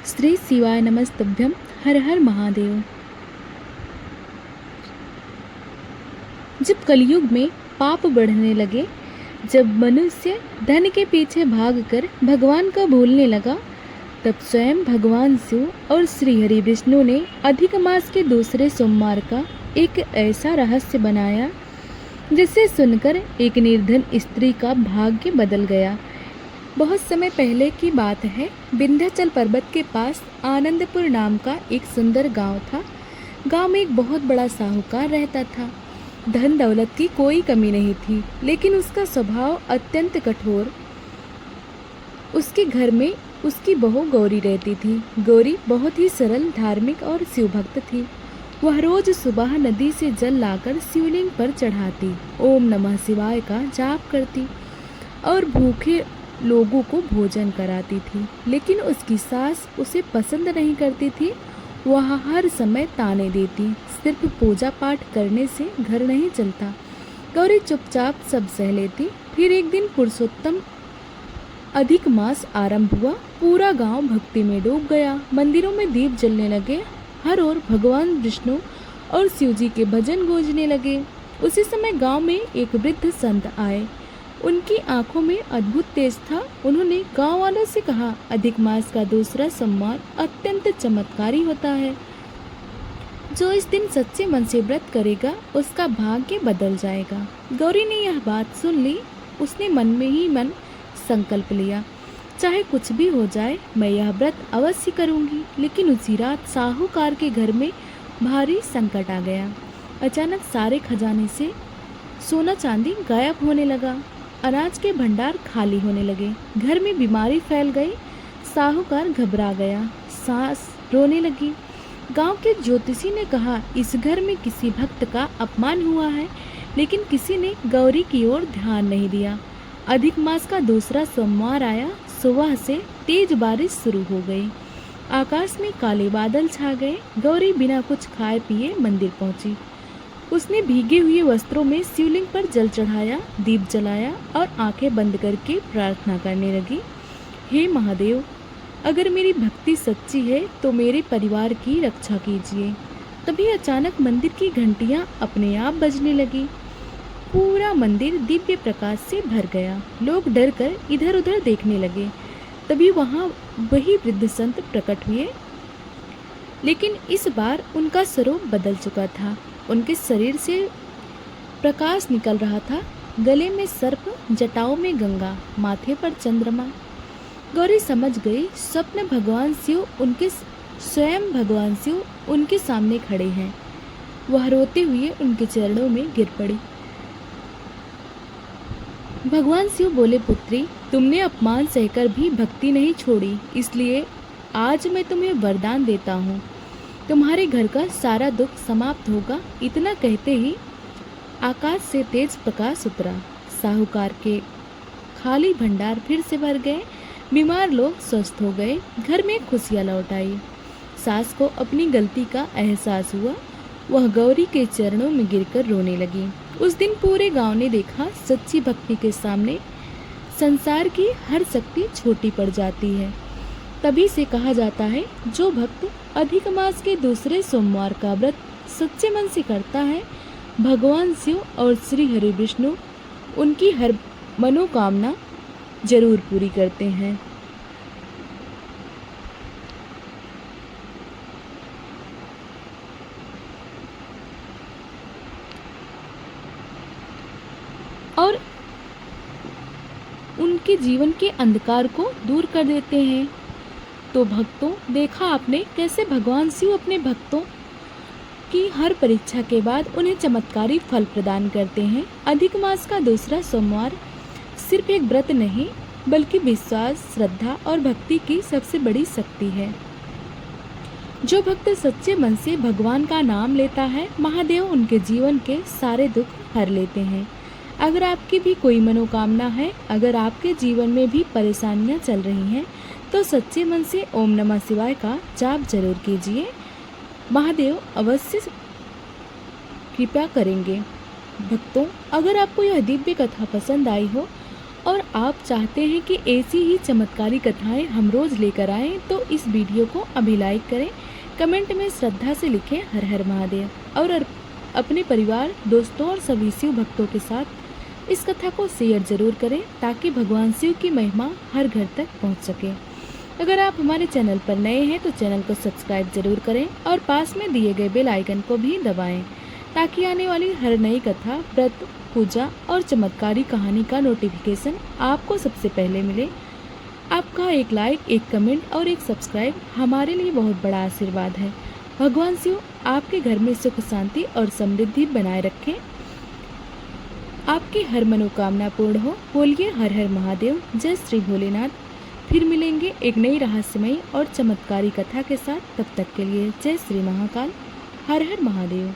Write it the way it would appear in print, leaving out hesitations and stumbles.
श्री शिवाय नमस्तभ्यम। हर हर महादेव। जब कलयुग में पाप बढ़ने लगे, जब मनुष्य धन के पीछे भागकर भगवान को भूलने लगा, तब स्वयं भगवान शिव और श्री हरि विष्णु ने अधिक मास के दूसरे सोमवार का एक ऐसा रहस्य बनाया जिसे सुनकर एक निर्धन स्त्री का भाग्य बदल गया। बहुत समय पहले की बात है। विंध्याचल पर्वत के पास आनंदपुर नाम का एक सुंदर गांव था। गांव में एक बहुत बड़ा साहूकार रहता था। धन दौलत की कोई कमी नहीं थी, लेकिन उसका स्वभाव अत्यंत कठोर। उसके घर में उसकी बहू गौरी रहती थी। गौरी बहुत ही सरल, धार्मिक और शिवभक्त थी। वह रोज सुबह नदी से जल लाकर शिवलिंग पर चढ़ाती, ओम नमः शिवाय का जाप करती और भूखे लोगों को भोजन कराती थी। लेकिन उसकी सास उसे पसंद नहीं करती थी। वह हर समय ताने देती, सिर्फ पूजा पाठ करने से घर नहीं चलता। गौरी चुपचाप सब सह लेती। फिर एक दिन पुरुषोत्तम अधिक मास आरंभ हुआ। पूरा गांव भक्ति में डूब गया। मंदिरों में दीप जलने लगे। हर ओर भगवान विष्णु और शिव जी के भजन गूंजने लगे। उसी समय गांव में एक वृद्ध संत आए। उनकी आंखों में अद्भुत तेज था। उन्होंने गांव वालों से कहा, अधिक मास का दूसरा सोमवार अत्यंत चमत्कारी होता है। जो इस दिन सच्चे मन से व्रत करेगा, उसका भाग्य बदल जाएगा। गौरी ने यह बात सुन ली। उसने मन में ही मन संकल्प लिया, चाहे कुछ भी हो जाए, मैं यह व्रत अवश्य करूंगी। लेकिन उसी रात साहूकार के घर में भारी संकट आ गया। अचानक सारे खजाने से सोना चांदी गायब होने लगा। अनाज के भंडार खाली होने लगे। घर में बीमारी फैल गई। साहूकार घबरा गया। सास रोने लगी। गांव के ज्योतिषी ने कहा, इस घर में किसी भक्त का अपमान हुआ है। लेकिन किसी ने गौरी की ओर ध्यान नहीं दिया। अधिक मास का दूसरा सोमवार आया। सुबह से तेज बारिश शुरू हो गई। आकाश में काले बादल छा गए। गौरी बिना कुछ खाए पिए मंदिर पहुंची। उसने भीगे हुए वस्त्रों में शिवलिंग पर जल चढ़ाया, दीप जलाया और आंखें बंद करके प्रार्थना करने लगी। हे महादेव, अगर मेरी भक्ति सच्ची है तो मेरे परिवार की रक्षा कीजिए। तभी अचानक मंदिर की घंटियां अपने आप बजने लगी। पूरा मंदिर दिव्य प्रकाश से भर गया। लोग डर कर इधर उधर देखने लगे। तभी वहां वही वृद्ध संत प्रकट हुए। लेकिन इस बार उनका स्वरूप बदल चुका था। उनके शरीर से प्रकाश निकल रहा था। गले में सर्प, जटाओं में गंगा, माथे पर चंद्रमा। गौरी समझ गई, स्वप्न भगवान शिव स्वयं भगवान शिव उनके सामने खड़े हैं। वह रोते हुए उनके चरणों में गिर पड़ी। भगवान शिव बोले, पुत्री, तुमने अपमान सहकर भी भक्ति नहीं छोड़ी, इसलिए आज मैं तुम्हें वरदान देता हूँ। तुम्हारे घर का सारा दुख समाप्त होगा। इतना कहते ही आकाश से तेज प्रकाश उतरा। साहूकार के खाली भंडार फिर से भर गए। बीमार लोग स्वस्थ हो गए। घर में खुशियाँ लौट आई। सास को अपनी गलती का एहसास हुआ। वह गौरी के चरणों में गिरकर रोने लगी। उस दिन पूरे गांव ने देखा, सच्ची भक्ति के सामने संसार की हर शक्ति छोटी पड़ जाती है। तभी से कहा जाता है, जो भक्त अधिक मास के दूसरे सोमवार का व्रत सच्चे मन से करता है, भगवान शिव और श्री हरि विष्णु उनकी हर मनोकामना जरूर पूरी करते हैं। और उनके जीवन के अंधकार को दूर कर देते हैं। तो भक्तों, देखा आपने कैसे भगवान शिव अपने भक्तों की हर परीक्षा के बाद उन्हें चमत्कारी फल प्रदान करते हैं। अधिक मास का दूसरा सोमवार सिर्फ एक व्रत नहीं, बल्कि विश्वास, श्रद्धा और भक्ति की सबसे बड़ी शक्ति है। जो भक्त सच्चे मन से भगवान का नाम लेता है, महादेव उनके जीवन के सारे दुख हर लेते हैं। अगर आपकी भी कोई मनोकामना है, अगर आपके जीवन में भी परेशानियां चल रही हैं, तो सच्चे मन से ओम नमः शिवाय का जाप जरूर कीजिए। महादेव अवश्य कृपा करेंगे। भक्तों, अगर आपको यह दिव्य कथा पसंद आई हो और आप चाहते हैं कि ऐसी ही चमत्कारी कथाएं हम रोज़ लेकर आएं तो इस वीडियो को अभी लाइक करें, कमेंट में श्रद्धा से लिखें हर हर महादेव और अपने परिवार, दोस्तों और सभी शिव भक्तों के साथ इस कथा को शेयर जरूर करें ताकि भगवान शिव की महिमा हर घर तक पहुंच सके। अगर आप हमारे चैनल पर नए हैं तो चैनल को सब्सक्राइब जरूर करें और पास में दिए गए बेल आइकन को भी दबाएं ताकि आने वाली हर नई कथा, व्रत, पूजा और चमत्कारी कहानी का नोटिफिकेशन आपको सबसे पहले मिले। आपका एक लाइक, एक कमेंट और एक सब्सक्राइब हमारे लिए बहुत बड़ा आशीर्वाद है। भगवान शिव आपके घर में सुख, शांति और समृद्धि बनाए रखें। आपकी हर मनोकामना पूर्ण हो। बोलिए हर हर महादेव। जय श्री भोलेनाथ। फिर मिलेंगे एक नई रहस्यमयी और चमत्कारी कथा के साथ। तब तक के लिए जय श्री महाकाल। हर हर महादेव।